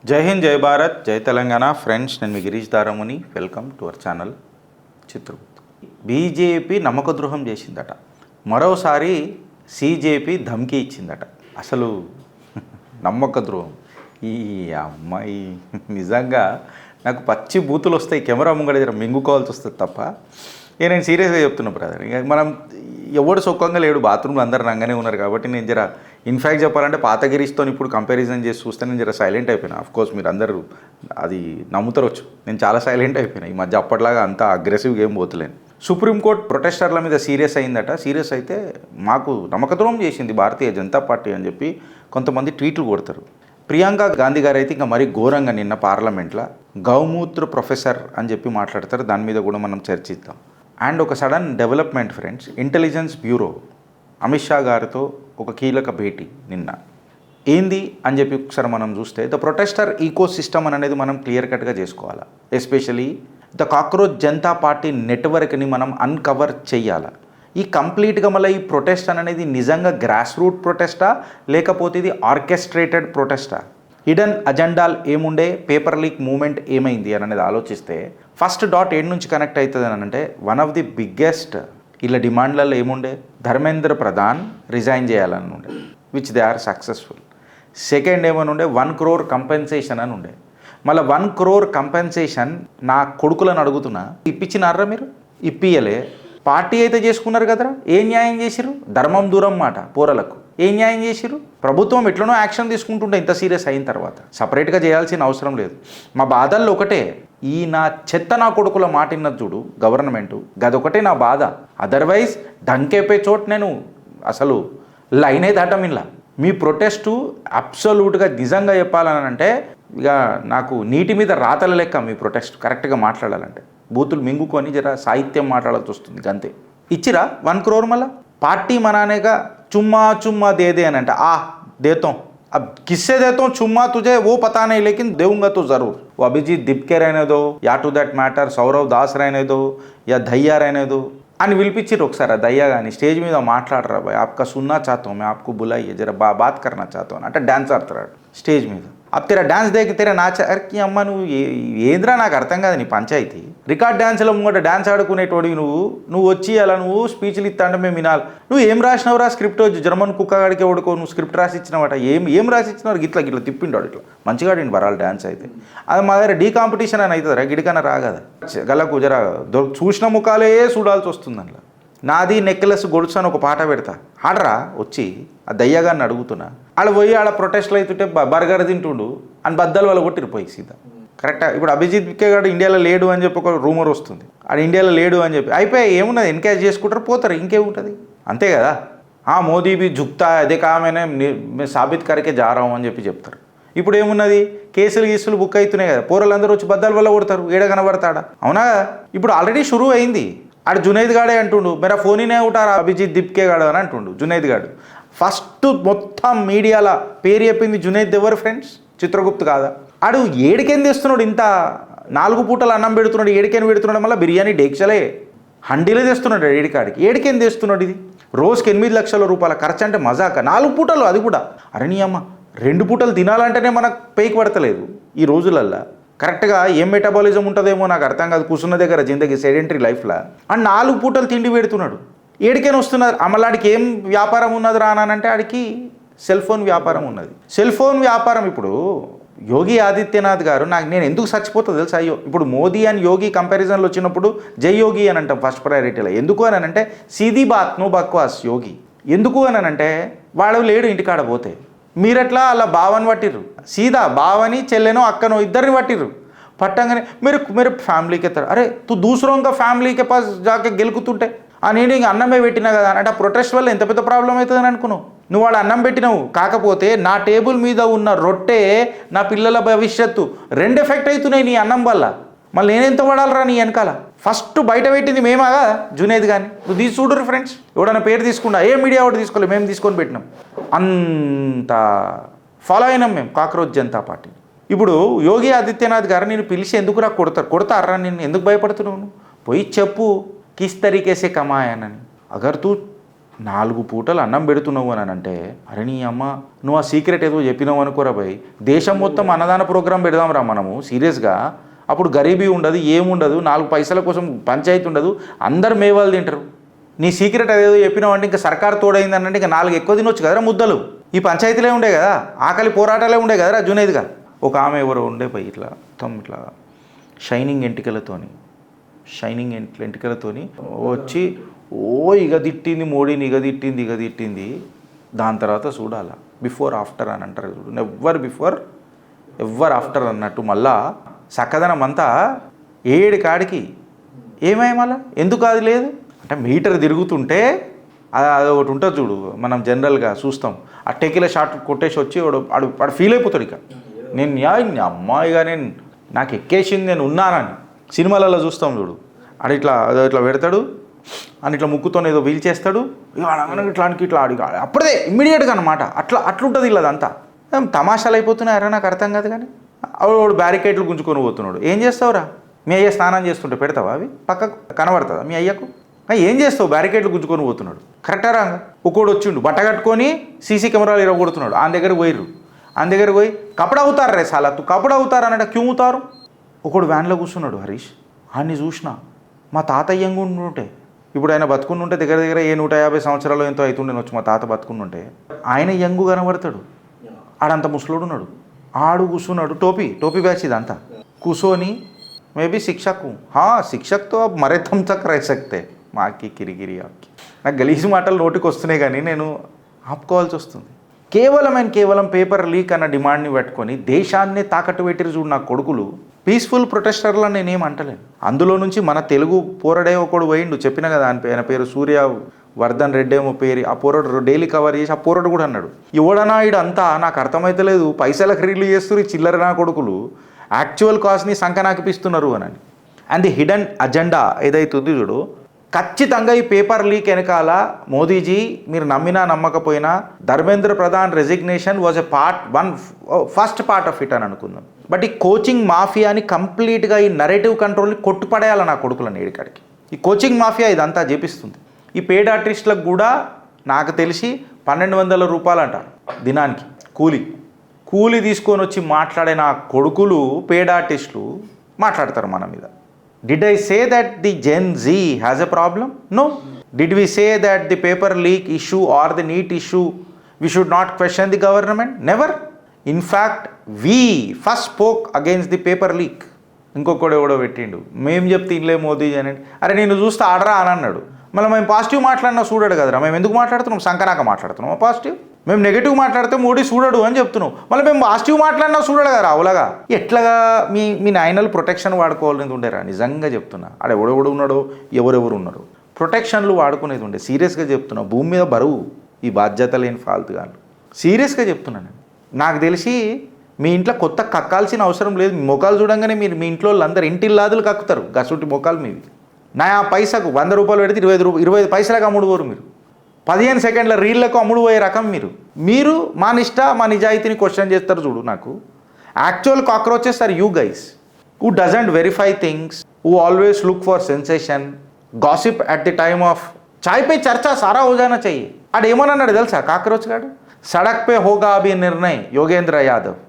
జై హింద్, జై భారత్, జై తెలంగాణ. ఫ్రెండ్స్, నేను మీ Girish Daramuni. Welcome to our channel Chitragupta. BJP నమ్మక ద్రోహం చేసిందట, మరోసారి సీజేపీ ధమ్కీ ఇచ్చిందట. అసలు నమ్మక ద్రోహం ఈ అమ్మాయి నిజంగా నాకు పచ్చి బూతులు వస్తాయి. కెమెరా ముంగడ జర మింగుకోవాల్సి వస్తుంది తప్ప. నేను సీరియస్గా చెప్తున్నా బ్రదర్. ఇక మనం ఎవడు సుఖంగా లేడు, బాత్రూమ్లో అందరు రంగానే ఉన్నారు కాబట్టి నేను జర ఇన్ఫ్యాక్ట్ చెప్పాలంటే పాత గిరీష్తో ఇప్పుడు కంపారిజన్ చేసి చూస్తే నేను జర సైలెంట్ అయిపోయినా. ఆఫ్కోర్స్ మీరు అందరూ అది నమ్ముతారొచ్చు, నేను చాలా సైలెంట్ అయిపోయినా. ఈ మధ్య అప్పట్లాగా అంత అగ్రెసివ్గా ఏం పోతలేను. సుప్రీంకోర్టు ప్రొటెస్టర్ల మీద సీరియస్ అయిందట. సీరియస్ అయితే మాకు నమ్మకద్రోహం చేసింది భారతీయ జనతా పార్టీ అని చెప్పి కొంతమంది ట్వీట్లు కొడతారు. ప్రియాంక గాంధీ గారు అయితే ఇంకా మరీ ఘోరంగా నిన్న పార్లమెంట్లో గౌమూత్ర ప్రొఫెసర్ అని చెప్పి మాట్లాడతారు. దాని మీద కూడా మనం చర్చిద్దాం. అండ్ ఒక sudden development friends, intelligence bureau Amit Shah గారితో ఒక కీలక భేటీ నిన్న. ఏంది అని చెప్పి ఒకసారి మనం చూస్తే ద ప్రొటెస్టర్ ఈకో సిస్టమ్ అనేది మనం క్లియర్ కట్గా చేసుకోవాలి. Especially the cockroach Janata party నెట్వర్క్ని మనం అన్కవర్ చేయాలి. ఈ కంప్లీట్గా మళ్ళీ ఈ ప్రొటెస్ట్ అనేది నిజంగా గ్రాస్ రూట్ ప్రొటెస్టా లేకపోతే ఇది ఆర్కెస్ట్రేటెడ్ ప్రొటెస్టా? హిడెన్ అజెండాలు ఏముండే, పేపర్ లీక్ మూమెంట్ ఏమైంది అని అనేది ఆలోచిస్తే ఫస్ట్ డాట్ ఏడు నుంచి కనెక్ట్ అవుతుంది అని అంటే వన్ ఆఫ్ ది బిగ్గెస్ట్ ఇలా డిమాండ్లలో ఏముండే, ధర్మేంద్ర ప్రధాన్ రిజైన్ చేయాలని ఉండే, which they are successful. Second ఏమని ఉండే, 1 crore కంపెన్సేషన్ అని ఉండే. మళ్ళీ 1 crore కంపెన్సేషన్ నా కొడుకులను అడుగుతున్నా, ఇప్పించినారా మీరు? ఇప్పియలే. పార్టీ అయితే చేసుకున్నారు కదరా, ఏం న్యాయం చేసిరు? ధర్మం దూరం మాట పోరలకు ఏం న్యాయం చేసిరు? ప్రభుత్వం ఎట్లనో యాక్షన్ తీసుకుంటుంటే ఇంత సీరియస్ అయిన తర్వాత సపరేట్గా చేయాల్సిన అవసరం లేదు. మా బాధల్లో ఒకటే, ఈ నా చెత్త నా కొడుకుల మాట విన్నది చూడు గవర్నమెంటు, గదొకటే నా బాధ. అదర్వైజ్ డంకేపే చోటు నేను అసలు లైనే దాటమిల్లా. మీ ప్రొటెస్టు అబ్సల్యూట్గా నిజంగా చెప్పాలని అంటే ఇక నాకు నీటి మీద రాతల లెక్క మీ ప్రొటెస్ట్. కరెక్ట్గా మాట్లాడాలంటే బూతులు మింగుకొని జర సాహిత్యం మాట్లాడాల్సి వస్తుంది అంతే. ఇచ్చిరా 1 crore? మళ్ళా పార్టీ మనానేగా చుమ్మా చుమ్మా దేదే అని అంటే देता हूँ, अब किससे देता हूँ चुम्मा तुझे वो पता नहीं, लेकिन दूंगा तो ज़रूर. वो अभिजीत दिपके रहने दो या to that matter Sourav Das रहने दो या దయ్యా रहने दो అని పిలిపించారు ఒకసారి. ఆ దయ్యా కానీ స్టేజ్ మీద మాట్లాడరా బాయ్, आपका सुनना चाहता हूँ मैं, आपको बुलाइए जरा बात करना चाहता हूँ అంటే డ్యాన్స్ ఆడుతున్నాడు స్టేజ్ మీద. अब तेरा డాన్స్ దేకి తెరా నాచ అరికి అమ్మ నువ్వు ఏంద్రా నాకు అర్థం కాదు నీ పంచాయతీ. రికార్డ్ డ్యాన్స్లో ముంగట డ్యాన్స్ ఆడుకునేటోడివి నువ్వు వచ్చి అలా నువ్వు స్పీచ్లు ఇస్తా అంటే మేము వినాలి. నువ్వు ఏం రాసినవరా స్క్రిప్ట్? జర్మన్ కుక్కగాడికి ఓడుకో నువ్వు స్క్రిప్ట్ రాసి ఇచ్చినవాట. ఏం రాసి ఇచ్చినవారు? గిట్లా తిప్పిండాడు ఇట్లా మంచిగా ఆడిండు వరాలు డ్యాన్స్ అయితే. అది మా దగ్గర డీ కాంపిటీషన్ అని అవుతుందిరా, గిడికన్నా రాగదా గలకు జర చూసిన ముఖాలే చూడాల్సి వస్తుంది. అందులో నాది నెక్లెస్ గొడుసు అని ఒక పాట పెడతా, ఆడరా వచ్చి ఆ దయ్యగాన్ని అడుగుతున్నా. ఆడ పోయి ఆడ ప్రొటెస్ట్లు అవుతుంటే బర్గర్ తింటుండు అని బద్దలు వాళ్ళు కొట్టిరిపోయి సీదా. కరెక్టా? ఇప్పుడు అభిజిత్ బిక్కే గారు ఇండియాలో లేడు అని చెప్పి ఒక రూమర్ వస్తుంది. ఆడ ఇండియాలో లేడు అని చెప్పి అయిపోయి ఏమున్నది, ఎన్కరేజ్ చేసుకుంటారు పోతారు, ఇంకేముంటుంది అంతే కదా. మోదీ బి జుక్తా అదే కామేనే సాబిత్ కరికే జారాం అని చెప్పి చెప్తారు. ఇప్పుడు ఏమున్నది, కేసులు బుక్ అవుతున్నాయి కదా, పోరలందరూ వచ్చి బద్దల వల్ల కొడతారు, ఏడ కనబడతాడా? అవునా? ఇప్పుడు ఆల్రెడీ షురూ అయింది. ఆడు జునైద్ గాడే అంటుండు, మేరా ఫోనీనే ఉంటారా అభిజిత్ దిప్కే గాడు అని అంటుండు జునైద్ గాడు. ఫస్ట్ మొత్తం మీడియాలో పేరు చెప్పింది జునైద్ ఎవరు ఫ్రెండ్స్? చిత్రగుప్తు కాదా? ఆడు ఏడికేం తెస్తున్నాడు, ఇంత 4 పూటలు అన్నం పెడుతున్నాడు, ఏడికేం పెడుతున్నాడు, మళ్ళీ బిర్యానీ డేక్షలే హండీలే తెస్తున్నాడు ఏడికాడికి. ఏడికేం తెస్తున్నాడు? ఇది రోజుకి 8 లక్షల రూపాయల ఖర్చు అంటే మజాక. 4 పూటలు అది కూడా. అరే నీ అమ్మ 2 పూటలు తినాలంటేనే మనకు పేకి పడతలేదు ఈ రోజులల్లో. కరెక్ట్గా ఏం మెటబాలిజం ఉంటుందేమో నాకు అర్థం కాదు కూర్చున్న దగ్గర జిందగీ సెడెంటరీ లైఫ్లో. అండ్ 4 పూటలు తిండి పెడుతున్నాడు. ఏడికైనా వస్తున్నారు. అమలాడికి ఏం వ్యాపారం ఉన్నది రానంటే ఆడికి సెల్ ఫోన్ వ్యాపారం ఉన్నది. సెల్ ఫోన్ వ్యాపారం. ఇప్పుడు యోగి ఆదిత్యనాథ్ గారు నేను ఎందుకు చచ్చిపోతుంది తెలుసా? అయ్యో ఇప్పుడు మోదీ అండ్ యోగి కంపారిజన్లు వచ్చినప్పుడు జై యోగి అని అంటాం ఫస్ట్ ప్రయారిటీలో. ఎందుకు అని అంటే సీదీ బాత్ నో బక్వాస్ యోగి. ఎందుకు అని అంటే వాడు లేడు ఇంటికాడ పోతే. మీరట్లా అలా బావని పట్టిర్రు, సీదా బావని చెల్లెనో అక్కనో ఇద్దరిని పట్టిర్రు. పట్టంగానే మీరు ఫ్యామిలీకి ఎత్తారు. అరే తూ దూసరోంగా ఫ్యామిలీకి పాస్ జాకే గెలుకుతుంటే నేను ఇంక అన్నమే పెట్టినా కదా అంటే ఆ ప్రొటెస్ట్ వల్ల ఎంత పెద్ద ప్రాబ్లం అవుతుందని అనుకున్నావు. నువ్వు వాడు అన్నం పెట్టినావు, కాకపోతే నా టేబుల్ మీద ఉన్న రొట్టె నా పిల్లల భవిష్యత్తు 2 ఎఫెక్ట్ అవుతున్నాయి నీ అన్నం వల్ల. మళ్ళీ నేనెంత పడాలరా నీ వెనకాల? ఫస్ట్ బయట పెట్టింది మేమాగా జునేద్ కానీ. నువ్వు తీసి చూడరు ఫ్రెండ్స్, ఎవడన్నా పేరు తీసుకుండా ఏ మీడియా ఒకటి తీసుకోలేదు, మేము తీసుకొని పెట్టినాం. అంత ఫాలో అయినాం మేము కాక్రోచ్ జనతా పార్టీ. ఇప్పుడు యోగి ఆదిత్యనాథ్ గారు నేను పిలిచి ఎందుకురా కొడతారా? నేను ఎందుకు భయపడుతున్నావు? పోయి చెప్పు కిస్ తరీకే సే కమాయానని. అగర్ తూ 4 పూటలు అన్నం పెడుతున్నావు అని అంటే, అరే నీ అమ్మ నువ్వు ఆ సీక్రెట్ ఏదో చెప్పినావు అనుకోరా భయ్, దేశం మొత్తం అన్నదాన ప్రోగ్రాం పెడదాం రా మనము సీరియస్గా. అప్పుడు గరీబీ ఉండదు, ఏముండదు, 4 పైసల కోసం పంచాయతీ ఉండదు, అందరు మేవాళ్ళు తింటారు. నీ సీక్రెట్ అదేదో చెప్పినావు అంటే ఇంకా సర్కార్ తోడైంది అంటే ఇంకా 4 ఎక్కువ తినొచ్చు కదరా ముద్దలు. ఈ పంచాయతీలే ఉండే కదా, ఆకలి పోరాటాలే ఉండే కదరా జునేద్గా. ఒక ఆమె ఎవరో ఉండే పోయి ఇట్లా మొత్తం ఇట్లా షైనింగ్ ఎంటికలతోని వచ్చి ఇగ తిట్టింది మోడీని, ఇగ తిట్టింది. దాని తర్వాత చూడాలా బిఫోర్ ఆఫ్టర్ అని అంటారు చూడు, ఎవ్వర్ బిఫోర్ ఎవ్వర్ ఆఫ్టర్ అన్నట్టు. మళ్ళా చక్కదనం అంతా 7 కాడికి ఏమై మళ్ళా ఎందుకు అది లేదు అంటే మీటర్ తిరుగుతుంటే అది ఒకటి ఉంటుంది చూడు, మనం జనరల్గా చూస్తాం. ఆ టెకిల షాట్ కొట్టేసి వచ్చి వాడు ఫీల్ అయిపోతాడు. ఇక నేను అమ్మాయిగా నాకు ఎక్కేసింది, నేను ఉన్నానని సినిమాలలో చూస్తాం చూడు. అది ఇట్లా పెడతాడు అని ఇట్లా ముక్కుతో ఏదో వీల్ చేస్తాడు, ఇట్లా అప్పుడే ఇమ్మీడియట్గా అనమాట. అట్లుంటుంది ఇలా అదంతా. తమాషాలు అయిపోతున్నాయారా నాకు అర్థం కాదు. కానీ వాడు బ్యారికేడ్లు గుంజుకొని పోతున్నాడు. ఏం చేస్తావురా, మీ అయ్య స్నానం చేస్తుంటే పెడతావా అవి పక్కకు కనబడుతుందా మీ అయ్యకు? ఏం చేస్తావు, బ్యారికేడ్లు గుంజుకొని పోతున్నాడు. కరెక్టా రాంగా? ఒకడు వచ్చిండు బట్ట కట్టుకొని సీసీ కెమెరాలు ఇరగొడుతున్నాడు. ఆయన దగ్గర పోయి కపడా అవుతారు రే సాలా తు కపడా అవుతారు అన్నట్టు క్యూ అవుతారు. ఒకడు వ్యాన్లో కూర్చున్నాడు హరీష్. ఆయన్ని చూసిన మా తాతయ్య యంగ్ ఉంటుంటే, ఇప్పుడు ఆయన బతుకుంటుంటే దగ్గర 150 సంవత్సరాలు ఎంతో అవుతుండేనొచ్చు మా తాత బతుకుంటుంటే. ఆయన యంగు కనబడతాడు, ఆడంత ముసలోడు ఉన్నాడు. ఆడు కూర్చున్నాడు, టోపీ బ్యాచ్ ఇదంతా కూర్చొని మేబీ శిక్షక్తో మరే తమ్ తక్ రह सकते మాకి కిరికిరి ఆకి. నాకు గలీజు మాటలు నోటికి వస్తున్నాయి కానీ నేను ఆపుకోవాల్సి వస్తుంది. కేవలం పేపర్ లీక్ అన్న డిమాండ్ని పెట్టుకొని దేశాన్నే తాకట్టు పెట్టిరు చూడు నా కొడుకులు. పీస్ఫుల్ ప్రొటెస్టర్లని నేనేం అంటలేను. అందులో నుంచి మన తెలుగు పోరడే ఒకడు పోయిండు, చెప్పిన కదా ఆయన పేరు సూర్యవర్ధన్ రెడ్డి ఏమో పేరు. ఆ పోరడు డైలీ కవర్ చేసి ఆ పోరడు కూడా అన్నాడు, ఎవడనా అంతా నాకు అర్థమైతలేదు, పైసలకు రిలీజ్ చేస్తున్నారు చిల్లర నా కొడుకులు, యాక్చువల్ కాస్ట్ని సంకనాకిపిస్తున్నారు అని. అండ్ ది హిడెన్ అజెండా ఏదైతుంది చూడు, ఖచ్చితంగా ఈ పేపర్ లీక్ వెనకాల మోదీజీ మీరు నమ్మినా నమ్మకపోయినా Dharmendra Pradhan resignation was first part of it అని అనుకుందాం. బట్ ఈ కోచింగ్ మాఫియాని కంప్లీట్గా ఈ నరేటివ్ కంట్రోల్ని కొట్టుపడేయాలి నా కొడుకులని ఏడికాడికి. ఈ కోచింగ్ మాఫియా ఇదంతా చేపిస్తుంది. ఈ పెయిడ్ ఆర్టిస్టులకు కూడా నాకు తెలిసి 1200 రూపాయలు అంట దినానికి కూలీ తీసుకొని వచ్చి మాట్లాడే నా కొడుకులు పెయిడ్ ఆర్టిస్టులు మాట్లాడతారు మన మీద. Did I say that the Gen Z has a problem? No. Did we say that the paper leak issue or the NEET issue, we should not question the government? Never. In fact, we first spoke against the paper leak. ఇంకొకడు ఎవడో పెట్టిండు, మేము చెప్తే ఇన్లే మోదీ అని. అరే నేను చూస్తే ఆడరా అని అన్నాడు. మళ్ళీ మేము పాజిటివ్ మాట్లాడినా చూడాడు కదరా. మేము ఎందుకు మాట్లాడుతున్నాం, సంకనాక మాట్లాడుతున్నాం పాజిటివ్. మేము నెగిటివ్ మాట్లాడితే మోడీ చూడడు అని చెప్తున్నాం. మళ్ళీ మేము పాజిటివ్ మాట్లాడినా చూడడు కదా అవులాగా. ఎట్లాగా మీ నాయనలు ప్రొటెక్షన్ వాడుకోవాలని ఉండేరా, నిజంగా చెప్తున్నా. ఆడ ఎవడెవడు ఉన్నాడో ఎవరెవరు ఉన్నారో ప్రొటెక్షన్లు వాడుకునేది ఉండే. సీరియస్గా చెప్తున్నా, భూమి మీద బరువు ఈ బాధ్యత లేని ఫాల్తు గాను. సీరియస్గా చెప్తున్నాను. నాకు తెలిసి మీ ఇంట్లో కొత్త కక్కాల్సిన అవసరం లేదు. మీ మొఖాలు చూడంగానే మీ ఇంట్లో వాళ్ళందరూ ఇంటిల్లాదులు కక్కుతారు గసుటి మొఖాలు మీవి. నా పైసకు 100 రూపాయలు పెడితే 25 పైసలకు అమ్ముడుపోరు మీరు. 15 సెకండ్ల రీళ్లకు అమ్ముడు పోయే రకం మీరు మా నిజాయితీని క్వశ్చన్ చేస్తారు చూడు. నాకు actual cockroaches are you guys who doesn't verify things, who always look for sensation, gossip at the time of చాయ్ పై చర్చా సారా హోజానా చెయ్యి. ఆడేమోనన్నాడు తెలుసా కాక్రోచ్ గాడు, సడక్ పే హోగా అభి నిర్ణయ్ యోగేంద్ర యాదవ్.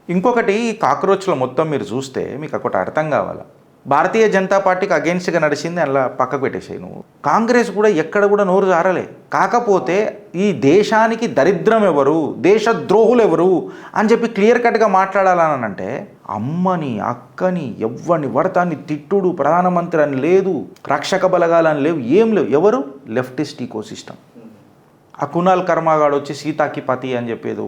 ఇంకొకటి ఈ కాక్రోచ్లో మొత్తం మీరు చూస్తే మీకు ఒకటి అర్థం కావాలా, భారతీయ జనతా పార్టీకి అగెన్స్ట్గా నడిచింది అలా పక్కకు పెట్టేసాయి నువ్వు. కాంగ్రెస్ కూడా ఎక్కడ కూడా నోరు జారలే. కాకపోతే ఈ దేశానికి దరిద్రం ఎవరు, దేశద్రోహులు ఎవరు అని చెప్పి క్లియర్ కట్గా మాట్లాడాలని అంటే అమ్మని అక్కని ఎవ్వని వర్తాన్ని తిట్టుడు, ప్రధానమంత్రి అని లేదు, రక్షక బలగాలని లేవు, ఏం లేవు. ఎవరు? Leftist ecosystem. ఆ కునాల్ కర్మాగాడు వచ్చి సీతాకి పతి అని చెప్పేదో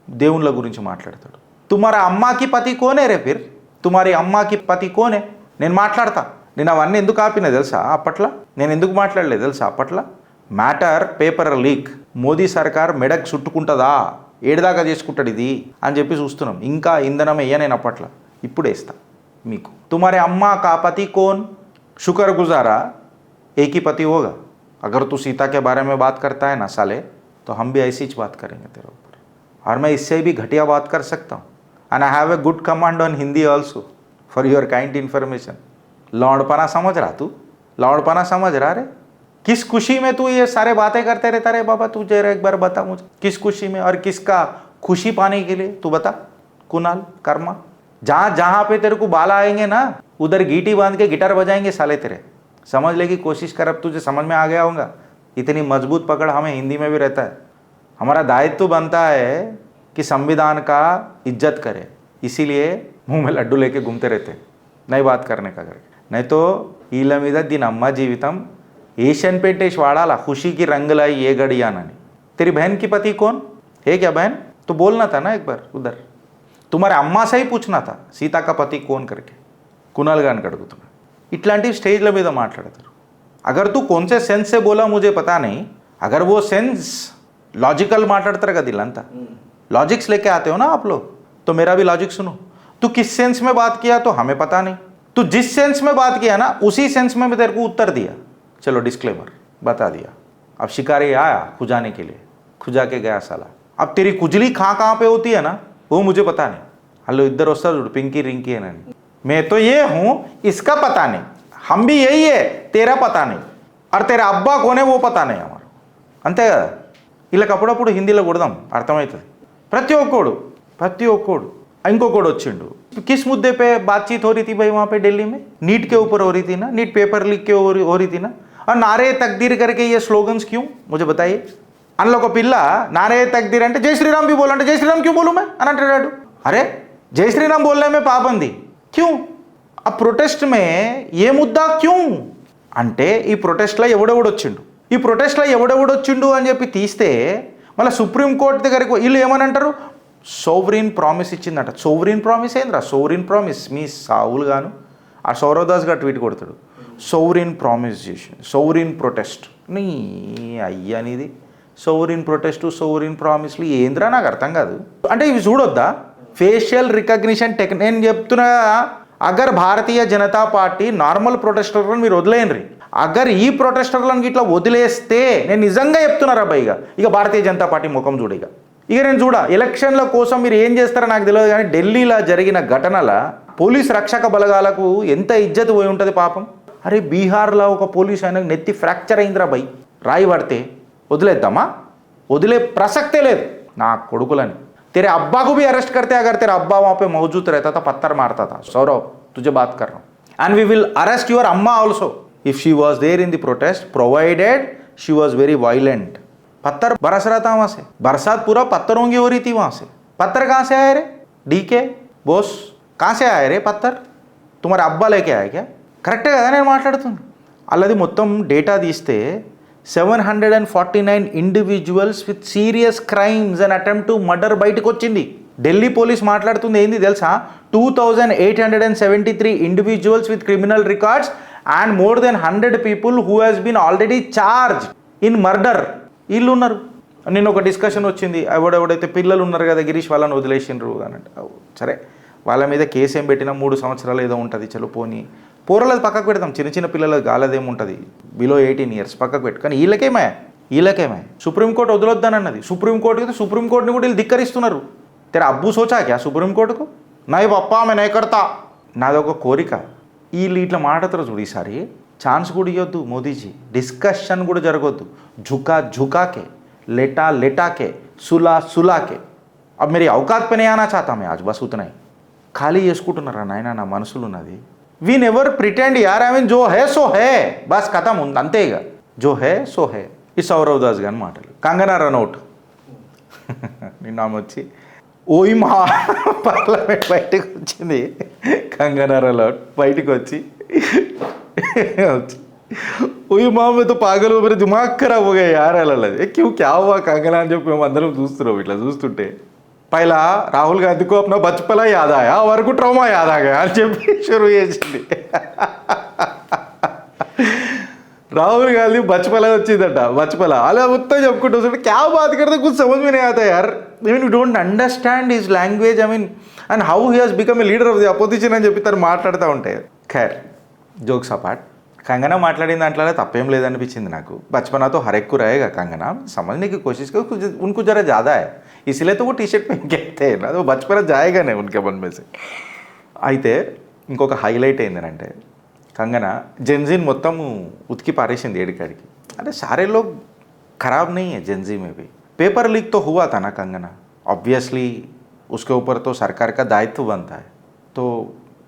దేవుళ్ళ గురించి మాట్లాడతాడు. తుమారా అమ్మాకి పతి కోనే రే ఫిర్, తుమారి అమ్మాకి పతి కోనే. నేను మాట్లాడతా. నేను అవన్నీ ఎందుకు ఆపినా తెలుసా అప్పట్లో, నేను ఎందుకు మాట్లాడలేదు తెలుసా అప్పట్లో. మ్యాటర్ పేపర్ లీక్, మోదీ సర్కార్ మెడక్ చుట్టుకుంటుందా, ఏడుదాకా చేసుకుంటాడు ఇది అని చెప్పి చూస్తున్నాం. ఇంకా ఇంధనం వేయ నేను అప్పట్లో, ఇప్పుడు వేస్తా మీకు. తుమారే అమ్మా కా పతి కోన్, शुक्र गुजारा एक ही पति होगा. अगर तू सीता के बारे में बात करता है ना साले, तो हम भी ऐसी ही बात करेंगे तेरे ऊपर. और मैं इससे भी घटिया बात कर सकता हूँ. And I have a good command on Hindi also for your kind information. लौंडपना समझ रहा तू, लौंडपना समझ रहा रे. किस खुशी में तू ये सारे बातें करते रहता रे बाबा, तू जरा एक बार बता मुझे, किस खुशी में और किसका खुशी पाने के लिए तू बता कुणाल कर्मा। जहाँ जहाँ पे तेरे को बाला आएंगे ना, उधर गीटी बांध के गिटार बजाएंगे साले तेरे। समझ ले कि कोशिश कर, अब तुझे समझ में आ गया होगा। इतनी मजबूत पकड़ हमें हिंदी में भी रहता है। हमारा दायित्व बनता है कि संविधान का इज्जत करें, इसीलिए मुंह में लड्डू लेके घूमते रहते हैं, नहीं बात करने का करके। नहीं तो ఈల మీద దీని అమ్మ జీవితం एशियन पेंट वेश वाड़ाला, खुशी की रंग लाई ये गड़िया नानी। तेरी बहन की पति कौन है क्या बहन, तो बोलना था ना एक बार उधर, तुम्हारे अम्मा से ही पूछना था सीता का पति कौन करके। कुणाल గాని అడుగుతున్నా, ఇట్లాంటి స్టేజ్ల మీద మాట్లాడతారు। अगर तू कौन से सेंस से बोला मुझे पता नहीं, अगर वो सेंस लॉजिकल మాట్లాడతారు కదా ఇల్లంతా, लॉजिक्स लेके आते हो ना आप लोग, तो मेरा भी लॉजिक सुनो। तू किस सेंस में बात किया तो हमें पता नहीं, तू जिस सेंस में बात किया ना उसी सेंस में मैं तेरे को उत्तर दिया। चलो डिस्क्लेमर बता दिया। अब शिकारी आया खुजाने के लिए, खुजा के गया साला। अब तेरी खुजली कहाँ पे होती है ना वो मुझे पता नहीं। हलो इधर वस्ता पिंकी रिंकी है ना, मैं तो ये हूँ इसका पता नहीं, हम भी यही है तेरा पता नहीं, और तेरा अब्बा कौन है वो पता नहीं हमारा। అంతే కదా, ఇలా అప్పుడప్పుడు హిందీలో కొడదాం అర్థమవుతుంది। ప్రతి ఒక్కడు ఇంకొకడు వచ్చిండు, किस मुद्दे पे बातचीत हो रही थी भाई वहाँ पे दिल्ली में, नीट के ऊपर हो रही थी ना, नीट पेपर लीक के हो रही थी ना, और नारे तकदीर करके ये स्लोगन्स क्यों मुझे बताइए। అందులో ఒక పిల్ల नारे तकदीर అంటే जय श्री राम भी बोला, जय श्री राम क्यों बोलूँ मैं అని అంటాడు। अरे जय श्री राम बोलने में पाबंदी क्यों, अब प्रोटेस्ट में ये मुद्दा क्यों అంటే ఈ ప్రొటెస్ట్లో ఎవడెవడొచ్చిండు అని చెప్పి తీస్తే మళ్ళీ సుప్రీంకోర్టు దగ్గరికి వీళ్ళు ఏమని అంటారు, సోవరీన్ ప్రామిస్ ఇచ్చిందట। సోవరీన్ ప్రామిస్ ఏంద్రా, సోవరీన్ ప్రామిస్ మీ సావులు గాను ఆ సౌరవ్ దాస్ గారు ట్వీట్ కొడతాడు, సోవరీన్ ప్రామిస్ చేసి సోవరీన్ ప్రొటెస్ట్ నీ అయ్యనిది, సోవరీన్ ప్రొటెస్ట్ సోవరీన్ ప్రామిస్లు ఏంద్రా నాకు అర్థం కాదు। అంటే ఇవి చూడొద్దా ఫేషియల్ రికగ్నిషన్ నేను చెప్తున్నా, అగర్ భారతీయ జనతా పార్టీ నార్మల్ ప్రొటెస్టర్లను మీరు వదిలేయండి, అగర్ ఈ ప్రొటెస్టర్లను ఇట్లా వదిలేస్తే నేను నిజంగా చెప్తున్నారా అబ్బాయి, ఇక భారతీయ జనతా పార్టీ ముఖం చూడ, ఇక నేను చూడ ఎలక్షన్ల కోసం మీరు ఏం చేస్తారో నాకు తెలియదు, కానీ ఢిల్లీలో జరిగిన ఘటనల పోలీస్ రక్షక బలగాలకు ఎంత ఇజ్జత్ పోయి ఉంటుంది పాపం। అరే బీహార్లో ఒక పోలీస్ ఆయనకు నెత్తి ఫ్రాక్చర్ అయిందిరా భయ్, రాయి పడితే వదిలేద్దామా, వదిలే ప్రసక్తే లేదు నా కొడుకులని। तेरे अब्बा को भी अरेस्ट करते, अगर तेरा अब्बा वहाँ पे मौजूद रहता था पत्थर मारता था। सौरव तुझे बात कर रहा हूँ, and we will arrest your अम्मा also if she was there in the protest, provided she was very violent. पत्थर बरस रहा था वहाँ से, बरसात पूरा पत्थरों की हो रही थी वहाँ से। पत्थर कहाँ से आए रे डीके बोस, कहाँ से आए रे पत्थर, तुम्हारे अब्बा लेके आए क्या? करेक्टे కదా నేను మాట్లాడుతుంది। అలాది మొత్తం డేటా తీస్తే 749 individuals with serious crimes and attempt to murder బయటకు వచ్చింది। ఢిల్లీ పోలీస్ మాట్లాడుతుంది ఏంది తెలుసా, 2873 individuals with criminal records and more than 100 people who has been already charge in murder. వీళ్ళు ఉన్నారు, నిన్న ఒక డిస్కషన్ వచ్చింది, ఎవడెవడైతే పిల్లలు ఉన్నారు కదా గిరీష్ వాళ్ళని వదిలేసిండ్రు అని అంటే, సరే వాళ్ళ మీద కేసు ఏం పెట్టినా 3 సంవత్సరాలు ఏదో ఉంటుంది, చలో పోనీ పోరలది పక్కకు పెడతాం, చిన్న పిల్లలది గాలదేముంటుంది బిలో 18 ఇయర్స్ పక్కకు పెట్టు, కానీ వీళ్ళకేమే సుప్రీంకోర్టు వదిలొద్దానన్నది, సుప్రీంకోర్టుని కూడా వీళ్ళు ధిక్కరిస్తున్నారు। తెర అబ్బు సోచా క్యా సుప్రీంకోర్టుకు, నై పప్పా మే నై కడతా, నాదొక కోరిక, వీళ్ళు ఇట్లా మాట్లాడతారు చూడు, ఈసారి ఛాన్స్ కూడా ఇవ్వద్దు మోదీజీ, డిస్కషన్ కూడా జరగొద్దు, झुका के लेटा के सुला के। अब मेरी औकात पे नहीं आना चाहता मैं आज, बस उतना ही। ఖాళీ చేసుకుంటున్నారా నాయన నా మనసులో ఉన్నది। वी नेवर प्रिटेंड यार, आई मीन जो है सो है, बस खत्म ఉంది అంతే, ఇక जो है सो है। ఈ సౌరవ్ దాస్ గారి మాటలు। కంగనా రనౌట్ నిన్న వచ్చి ఓయి మా పార్లమెంట్ బయటకు వచ్చింది, కంగనా రనౌట్ బయటకు వచ్చి ఓయి మా में तो पागल हो, मेरा दिमाग खराब हो गया यार, అలా क्यों क्या हुआ कंगना అని చెప్పి మేము అందరం చూస్తున్నాం। ఇట్లా చూస్తుంటే पहला राहुल गांधी को अपना बचपना याद आया और को ट्रॉमा याद आ गया जब शुरू చేసింది। राहुल गांधी बचपना వచ్చిందట, बचपना అలా మొత్తం చెప్పుకుంటూ వస్తుంటే क्या बात करते कुछ समझ में नहीं आता यार, I mean you don't understand his language, I mean and how he has become a leader of the opposition అని చెప్పి తను మాట్లాడుతూ ఉంటాయి। ఖైర్ జోక్స్ అపార్ట్, कंगना మాట్లాడిన దాంట్లో తప్పేం లేదనిపించింది నాకు। बचपना तो हर एक को रहेगा, कंगना समझने की कोशिश करो, उनको ज़रा ज़्यादा है इसलिए तो वो टी शर्ट पहन के आते हैं ना, तो बचपना जाएगा नहीं उनके मन में से। అయితే ఇంకొక హైలైట్ ఏంటంటే కంగనా జెన్జిన్ మొత్తం ఉతికి పారేసింది ఏడికాడికి। अरे सारे लोग खराब नहीं है जेंजी में भी। पेपर लीक तो हुआ था ना कंगना, ऑब्वियसली उसके ऊपर तो सरकार का दायित्व बनता है, तो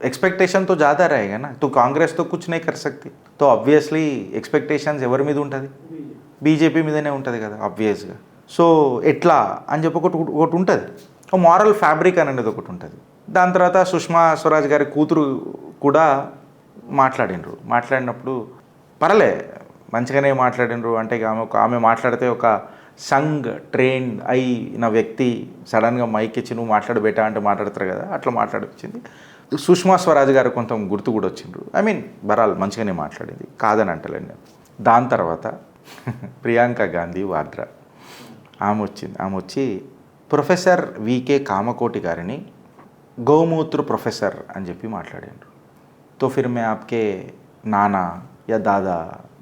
एक्सपेक्टेशन तो ज़्यादा रहेगा ना। तो कांग्रेस तो कुछ नहीं कर सकती, तो ऑब्वियస్లీ ఎక్స్పెక్టేషన్స్ ఎవరి మీద ఉంటుంది, బీజేపీ మీదనే ఉంటుంది కదా ఆబ్వియస్గా. సో ఎట్లా అని చెప్పి ఒకటి ఉంటుంది, ఒక మారల్ ఫ్యాబ్రిక్ అనేది ఒకటి ఉంటుంది. దాని తర్వాత సుష్మా స్వరాజ్ గారి కూతురు కూడా మాట్లాడినప్పుడు పర్లే మంచిగానే మాట్లాడినరు. అంటే ఆమె మాట్లాడితే ఒక సంగ్ ట్రైన్ అయిన వ్యక్తి సడన్గా మైక్ ఇచ్చి నువ్వు మాట్లాడబెట్టా అంటే మాట్లాడతారు కదా, అట్లా మాట్లాడిపించింది. సుష్మా స్వరాజ్ గారు కొంచెం గుర్తు కూడా వచ్చిండ్రు. ఐ మీన్ బరాల్ మంచిగానే మాట్లాడింది, కాదని అంటలేండి నేను. దాని తర్వాత ప్రియాంక గాంధీ వాడ్రా ఆమె వచ్చి ప్రొఫెసర్ వికే కామకోటి గారిని గోమూత్ర ప్రొఫెసర్ అని చెప్పి మాట్లాడారు. तो फिर मैं आपके नाना या दादा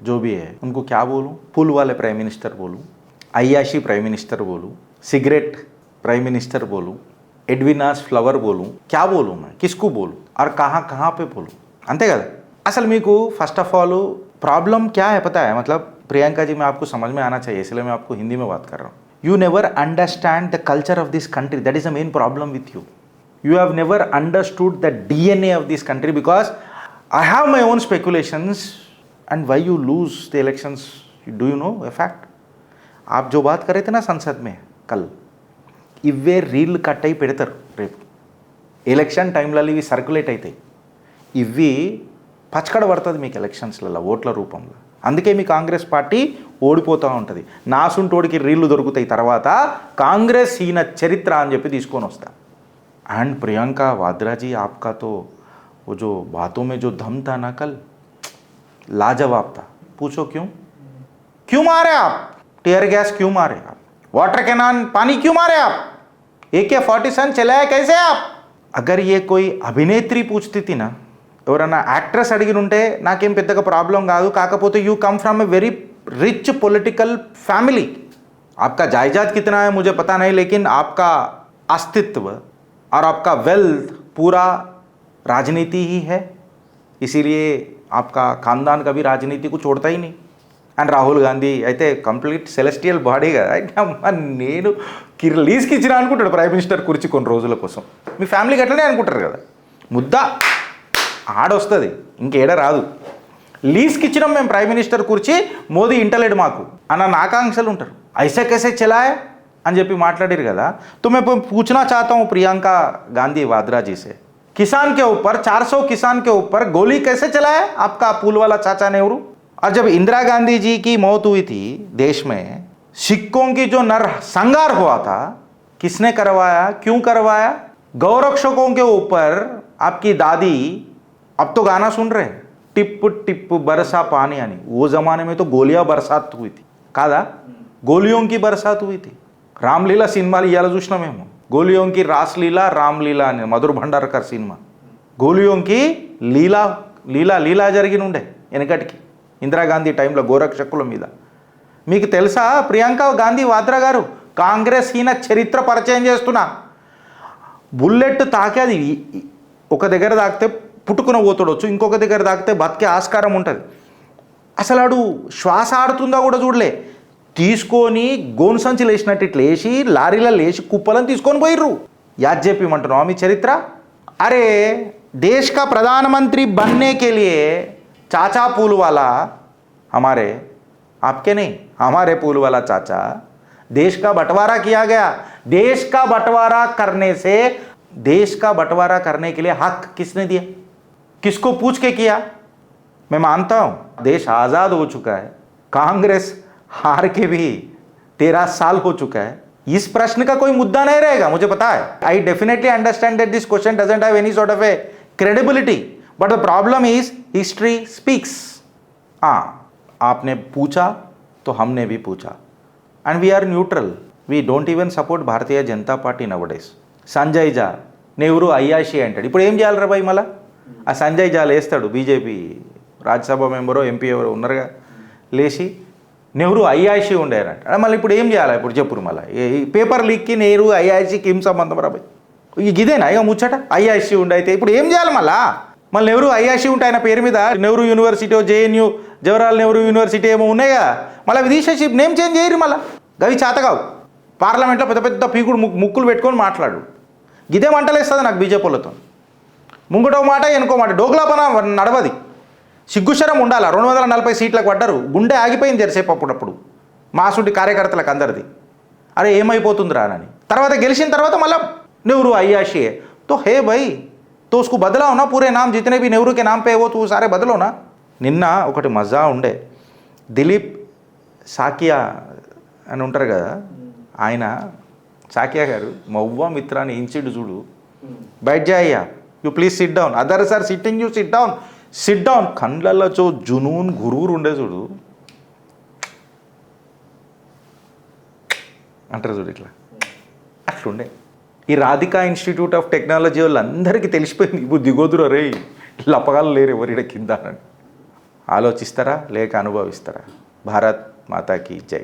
जो भी है उनको क्या बोलूँ, फूल वाले प्राइम मिनिस्टर बोलूँ, अय्याशी प्राइम मिनिस्टर बोलूँ, सिगरेट प्राइम मिनिस्टर बोलूँ, एडविनास फ्लावर बोलूँ, क्या बोलूँ मैं, किसको बोलूँ और कहाँ पे बोलूँ, अंते కదా. असल మీకు फर्स्ट ऑफ ऑल प्रॉब्लम क्या है पता है, मतलब प्रियंका जी मैं आपको समझ में आना चाहिए, इसलिए मैं आपको हिंदी में बात कर रहा हूँ. You never understand the culture of this country, that is the main problem with you. You have never understood the DNA of this country, because I have my own speculations. And why you lose the elections, do you know a fact? आप जो बात कर रहे थे ना संसद में कल, ఇవే రీల్ కట్ అయి పెడతారు రేపు ఎలక్షన్ టైంలలో, ఇవి సర్క్యులేట్ అవుతాయి, ఇవి పచ్చకడ పడుతుంది మీకు ఎలక్షన్స్లలో ఓట్ల రూపంలో. అందుకే మీ కాంగ్రెస్ పార్టీ ఓడిపోతూ ఉంటుంది. నాసుంటోడికి రీళ్లు దొరుకుతాయి, తర్వాత కాంగ్రెస్ ఈయన చరిత్ర అని చెప్పి తీసుకొని వస్తా. एंड प्रियंका वाड्रा जी, आपका तो वो जो बातों में जो दम था ना कल, लाजवाब था. पूछो क्यों मारे आप, टीयर गैस क्यों मारे आप, वाटर कैनन पानी क्यों मारे आप, AK-47 चलाया कैसे आप. अगर ये कोई अभिनेत्री पूछती थी ना, ఎవరన్నా యాక్ట్రెస్ అడిగి ఉంటే నాకేం పెద్దగా ప్రాబ్లం కాదు. కాకపోతే you come from a very rich political family, आपका जायदाद कितना है मुझे पता नहीं, लेकिन आपका अस्तित्व और आपका वेल्थ पूरा राजनीति ही है, इसीलिए आपका खानदान कभी राजनीति को छोड़ता ही नहीं. అండ్ రాహుల్ గాంధీ అయితే కంప్లీట్ సెలెస్టియల్ బాడీ కదా, నేను లీజ్కి ఇచ్చిన అనుకుంటాడు ప్రైమ్ మినిస్టర్ కుర్చీ కొన్ని రోజుల కోసం. మీ ఫ్యామిలీకి అట్లనే అనుకుంటారు కదా, ముద్ద ఆడొస్తుంది ఇంకేడ రాదు. లీజ్కి ఇచ్చినాం మేము ప్రైమ్ మినిస్టర్ కుర్చీ, మోదీ ఇంటలేడు మాకు అన్న ఆకాంక్షలు ఉంటారు. ఐసా कैसे चलाए అని చెప్పి మాట్లాడారు కదా. तो मैं पूछना चाहता हूँ प्रियंका गांधी वाड्रा जी से, किसान के ऊपर 400 किसान के ऊपर गोली कैसे चलाए आपका पुल वाला चाचा नेहरू. और जब इंदिरा गांधी जी की मौत हुई थी देश में, सिक्कों की जो नरसंहार हुआ था, किसने करवाया, क्यों करवाया. गौरक्षकों के ऊपर आपकी दादी, अब तो गाना सुन रहे हैं, टिप टिप बरसा पानी, यानी वो ज़माने में तो गोलियां बरसात हुई थी कादा, गोलियों की बरसात हुई थी. రామ్లీలా సినిమాలు ఇవాళ చూసినా మేము, గోలియోంకి రాస్లీలా రామ్లీలా అని మధుర్ భండార్కర్ సినిమా. గోలియోంకి లీలా జరిగిన ఉండే వెనకటికి ఇందిరాగాంధీ టైంలో గోరక్షకుల మీద. మీకు తెలుసా ప్రియాంక గాంధీ వాడ్రా గారు, కాంగ్రెస్ ఈయన చరిత్ర పరిచయం చేస్తున్నా. బుల్లెట్ తాకి అది ఒక దగ్గర తాకితే పుట్టుకున పోతాడొచ్చు, ఇంకొక దగ్గర తాకితే బతికే ఆస్కారం ఉంటుంది. అసలు ఆడు శ్వాస ఆడుతుందా కూడా చూడలే, తీసుకొని గోను సంచులు వేసినట్టు ఇట్లా వేసి లారీలలో వేసి కుప్పలను తీసుకొని పోయిర్రు. याद చెప్పమంటున్నావా మీ చరిత్ర. अरे देश का प्रधानमंत्री बनने के लिए चाचा पूलवाला, हमारे आपके नहीं, हमारे पूलवाला चाचा, देश का बंटवारा किया गया. देश का बंटवारा करने से, देश का बंटवारा करने के लिए हक किसने दिया, किसको पूछ के किया. मैं मानता हूँ देश आज़ाद हो चुका है, कांग्रेस हार के भी 13 साल हो चुका है, इस प्रश्न का कोई मुद्दा नहीं रहेगा, मुझे पता है. I definitely understand that this question doesn't have any sort of a credibility, but the problem is history speaks. हाँ, आपने पूछा तो हमने भी पूछा, and we are neutral, we don't even support Bharatiya Janata party nowadays. Sanjay Jha Nehru అయ్యాషి అంటాడు. ఇప్పుడు ఏం చేయాలి రా భయ్, మళ్ళా ఆ సంజయ్ జా లేస్తాడు, బీజేపీ రాజ్యసభ మెంబరో ఎంపీ ఎవరో ఉన్నారుగా, లేచి నెహ్రూ అయ్యాషి ఉండేరంట. మళ్ళీ ఇప్పుడు ఏం చేయాలి, ఇప్పుడు చెప్పురు మళ్ళీ ఈ పేపర్ లీక్కి నెహ్రూ అయ్యాషికి ఏం సంబంధం రా భయ్, ఇదేనా ఇక ముచ్చట, అయ్యాషి ఉండే అయితే ఇప్పుడు ఏం చేయాలి మళ్ళా. మళ్ళీ నెహ్రూ ఐఆర్సీ ఉంటే ఆయన పేరు మీద Nehru university JNU Jawaharlal Nehru university ఏమో ఉన్నాయిగా, మళ్ళీ అవి తీసేసి నేమ్ చేంజ్ చేయరు. మళ్ళీ గవి చేతగావు. పార్లమెంట్లో పెద్ద పెద్ద పీకుడు ముక్కులు పెట్టుకొని మాట్లాడు. గిదే మంటలేస్తుంది నాకు బీజేపీలతో. ముంగటో మాట వెనుకో మాట డోగ్లాపన నడవది. సిగ్గుశరం ఉండాలి. 240 సీట్లకు పడ్డారు. గుండె ఆగిపోయింది జరిసేపు అప్పుడప్పుడు మాసుంటి కార్యకర్తలకు అందరిది. అరే ఏమైపోతుందిరా అని. తర్వాత గెలిచిన తర్వాత మళ్ళీ నెహ్రూ ఐఆర్సీ तो है भाई, तो उसको बदलाओ ना. पूरे नाम जितने भी नेहरू के नाम पे है वो तो सारे बदलो ना. నిన్న ఒకటి మజా ఉండే. దిలీప్ సాకియా అని ఉంటారు కదా, ఆయన సాకియా గారు మవ్వా మిత్రాన్ని ఇంచిడు చూడు. బయట జాయ్యా, you please sit down. Other sir sitting, you sit down, sit down. కండ్లలో చో జునూన్ గురువురు ఉండే చూడు అంటారు చూడు, ఇట్లా అట్లుండే. ఈ రాధికా ఇన్స్టిట్యూట్ ఆఫ్ టెక్నాలజీ వాళ్ళందరికీ తెలిసిపోయింది, ఇప్పుడు దిగోదురు రే లపగాలు లేరు ఎవరిడ కింద అని. ఆలోచిస్తారా లేక అనుభవిస్తారా? భారత్ మాతాకి జై.